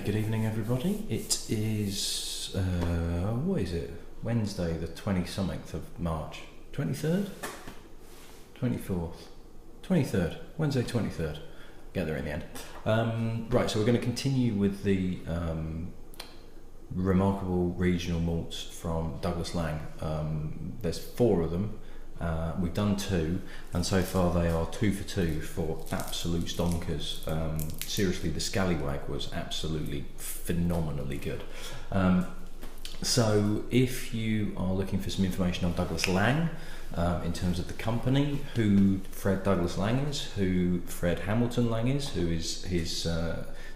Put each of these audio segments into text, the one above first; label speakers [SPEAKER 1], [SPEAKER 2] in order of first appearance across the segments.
[SPEAKER 1] Good evening, everybody. It is, what is it? Wednesday, the 20-something of March. 23rd? 24th? 23rd. Wednesday, 23rd. Get there in the end. Right, so we're going to continue with the Remarkable Regional Malts from Douglas Laing. There's 4 of them. We've done 2, and so far they are 2 for 2 for absolute stonkers. Seriously, the Scallywag was absolutely phenomenally good. So if you are looking for some information on Douglas Laing, in terms of the company, who Fred Douglas Laing is, who Fred Hamilton Laing is, who is his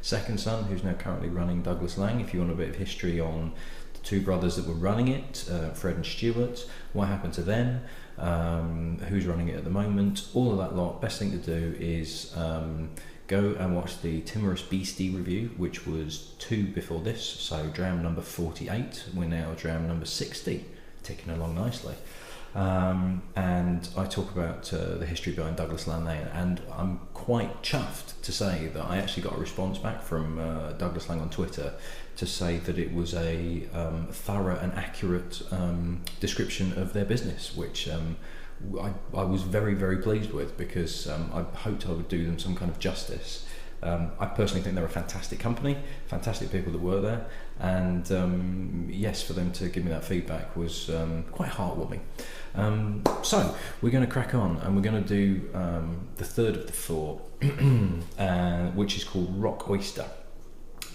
[SPEAKER 1] second son, who's now currently running Douglas Laing, if you want a bit of history on the 2 brothers that were running it, Fred and Stuart, what happened to them, who's running it at the moment, all of that lot, best thing to do is go and watch the Timorous Beastie review, which was 2 before this, so dram number 48, we're now dram number 60, ticking along nicely. And I talk about the history behind Douglas Laing, and I'm quite chuffed to say that I actually got a response back from Douglas Laing on Twitter to say that it was a thorough and accurate description of their business, which I was very, very pleased with, because I hoped I would do them some kind of justice. I personally think they're a fantastic company, fantastic people that work there, and yes, for them to give me that feedback was quite heartwarming. So we're going to crack on, and we're going to do the third of the 4, which is called Rock Oyster.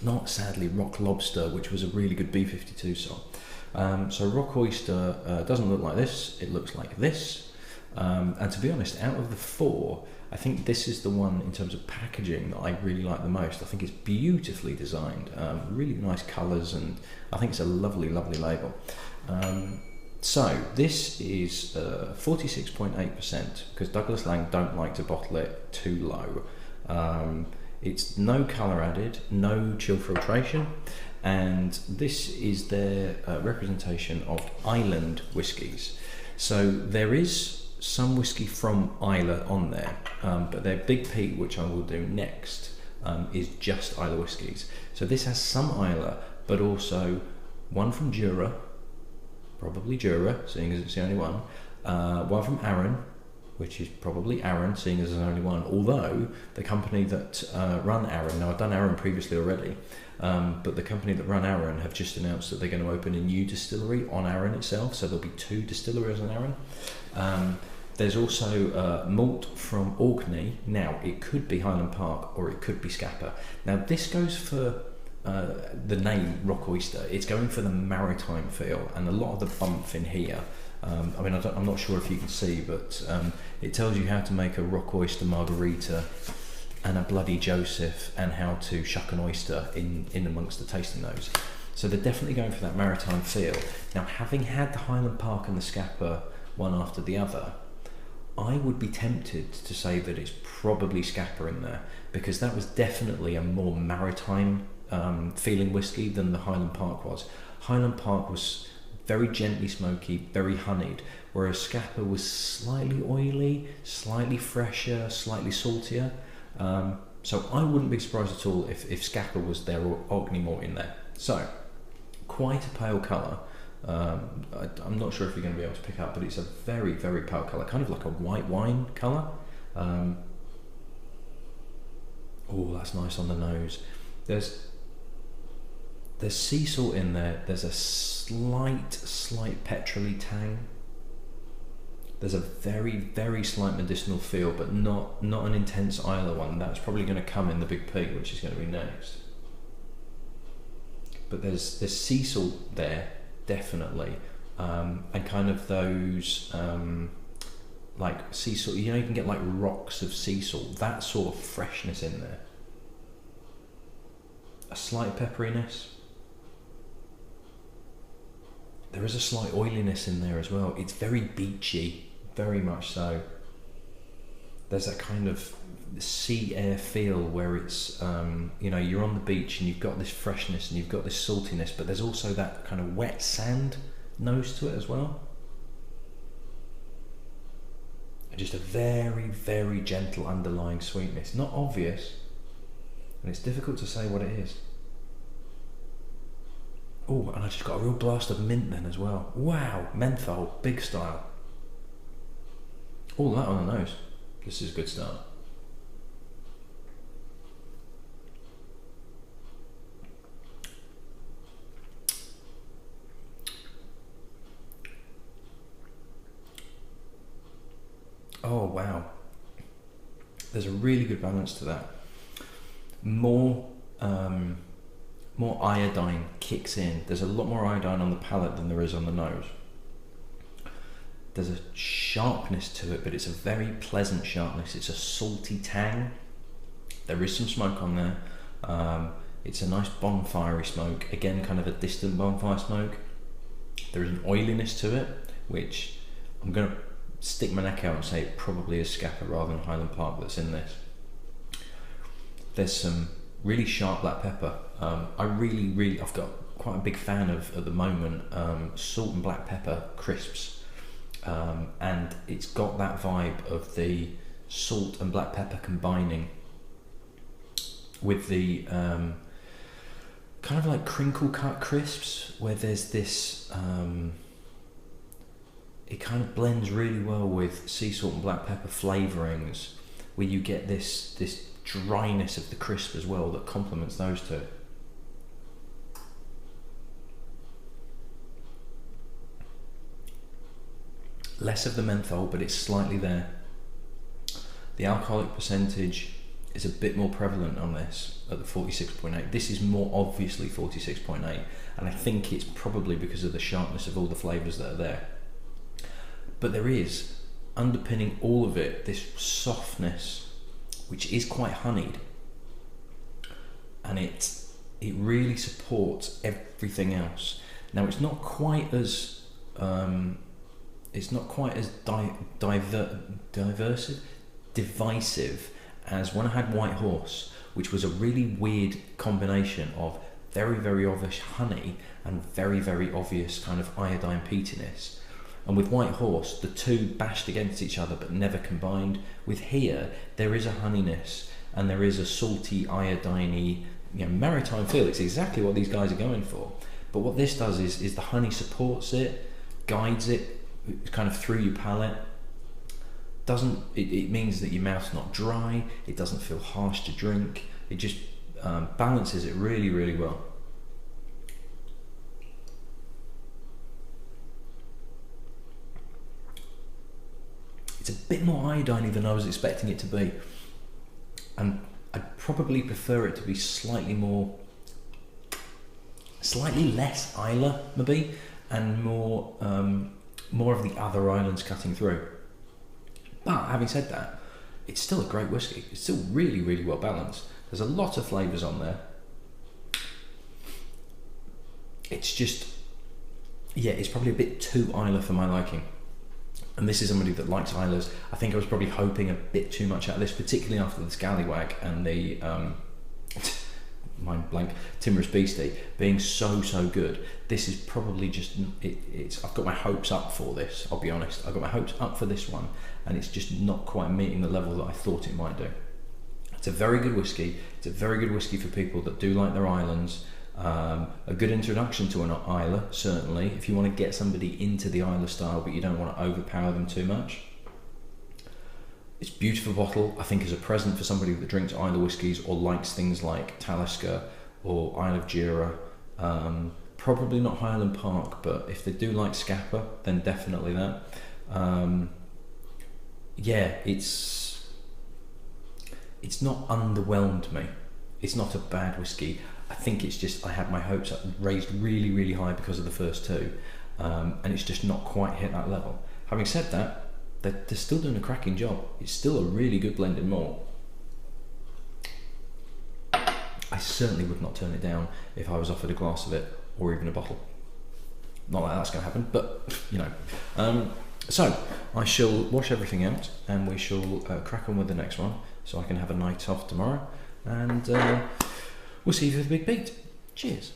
[SPEAKER 1] Not sadly Rock Lobster, which was a really good B-52 song. So Rock Oyster doesn't look like this, it looks like this. And to be honest, out of the 4, I think this is the one in terms of packaging that I really like the most. I think it's beautifully designed, really nice colours, and I think it's a lovely, lovely label. So this is 46.8%, because Douglas Laing don't like to bottle it too low. It's no colour added, no chill filtration, and this is their representation of island whiskies. So there is some whiskey from Islay on there, but their Big P, which I will do next, is just Islay whiskies. So this has some Islay, but also one from Jura, probably Jura, seeing as it's the only one from Arran, which is probably Arran, seeing as there's only one, although the company that run Arran, now I've done Arran previously already, but the company that run Arran have just announced that they're going to open a new distillery on Arran itself, so there'll be 2 distilleries on Arran. There's also malt from Orkney. Now, it could be Highland Park or it could be Scapa. Now, this goes for the name Rock Oyster. It's going for the maritime feel, and a lot of the bump in here, I'm not sure if you can see, but it tells you how to make a rock oyster margarita and a bloody Joseph, and how to shuck an oyster in amongst the tasting notes. So they're definitely going for that maritime feel. Now, having had the Highland Park and the Scapa one after the other, I would be tempted to say that it's probably Scapa in there, because that was definitely a more maritime feeling whiskey than the Highland Park was. Highland Park was very gently smoky, very honeyed, whereas Scapa was slightly oily, slightly fresher, slightly saltier. So I wouldn't be surprised at all if Scapa was there, or Orkney malt in there. So, quite a pale colour. I'm not sure if you're going to be able to pick up, but it's a very, very pale colour, kind of like a white wine colour. Oh, that's nice on the nose. There's sea salt in there. There's a slight petrol-y tang. There's a very, very slight medicinal feel, but not an intense Islay one. That's probably going to come in the Big P, which is going to be next. But there's sea salt there, definitely, and kind of those like sea salt. You know, you can get like rocks of sea salt. That sort of freshness in there. A slight pepperiness. There is a slight oiliness in there as well. It's very beachy, very much so. There's that kind of sea air feel where it's, you're on the beach and you've got this freshness and you've got this saltiness, but there's also that kind of wet sand nose to it as well. And just a very, very gentle underlying sweetness. Not obvious, and it's difficult to say what it is. Oh, and I just got a real blast of mint then as well. Wow, menthol, big style. All that on the nose. This is a good start. Oh wow, there's a really good balance to that. More iodine kicks in. There's a lot more iodine on the palate than there is on the nose. There's a sharpness to it, but it's a very pleasant sharpness. It's a salty tang. There is some smoke on there. It's a nice bonfire-y smoke. Again, kind of a distant bonfire smoke. There is an oiliness to it, which I'm going to stick my neck out and say it probably is Scapa rather than Highland Park that's in this. There's some really sharp black pepper. I've got quite a big fan of at the moment salt and black pepper crisps, and it's got that vibe of the salt and black pepper combining with the kind of like crinkle cut crisps, where there's this it kind of blends really well with sea salt and black pepper flavourings, where you get this dryness of the crisp as well that complements those two. Less of the menthol, but it's slightly there. The alcoholic percentage is a bit more prevalent on this at the 46.8. This is more obviously 46.8, and I think it's probably because of the sharpness of all the flavours that are there. But there is, underpinning all of it, this softness, which is quite honeyed, and it really supports everything else. Now it's not quite as divisive as when I had White Horse, which was a really weird combination of very, very obvious honey and very, very obvious kind of iodine peatiness. And with White Horse, the two bashed against each other but never combined. With here, there is a honeyness and there is a salty, iodine-y, maritime feel. It's exactly what these guys are going for. But what this does is the honey supports it, guides it kind of through your palate. It means that your mouth's not dry, it doesn't feel harsh to drink, it just balances it really, really well. It's a bit more iodine-y than I was expecting it to be, and I'd probably prefer it to be slightly less Islay maybe, and more of the other islands cutting through. But having said that, it's still a great whiskey. It's still really, really well balanced. There's a lot of flavours on there. It's just, it's probably a bit too Islay for my liking. And this is somebody that likes Islas. I think I was probably hoping a bit too much out of this, particularly after the Scallywag and the mind blank Timorous Beastie being so good. This is probably just it's I've got my hopes up for this, I'll be honest. I've got my hopes up for this one, and it's just not quite meeting the level that I thought it might do. It's a very good whiskey. It's a very good whiskey for people that do like their islands. A good introduction to an Islay, certainly, if you want to get somebody into the Islay style but you don't want to overpower them too much. It's a beautiful bottle, I think, as a present for somebody that drinks Islay whiskies or likes things like Talisker or Isle of Jura. Probably not Highland Park, but if they do like Scapa, then definitely that. It's not underwhelmed me. It's not a bad whiskey. I think it's just I had my hopes raised really, really high because of the first two, and it's just not quite hit that level. Having said that, they're still doing a cracking job. It's still a really good blended malt. I certainly would not turn it down if I was offered a glass of it or even a bottle. Not that that's going to happen, but so I shall wash everything out and we shall crack on with the next one so I can have a night off tomorrow, and we'll see you for the Big Beat. Cheers.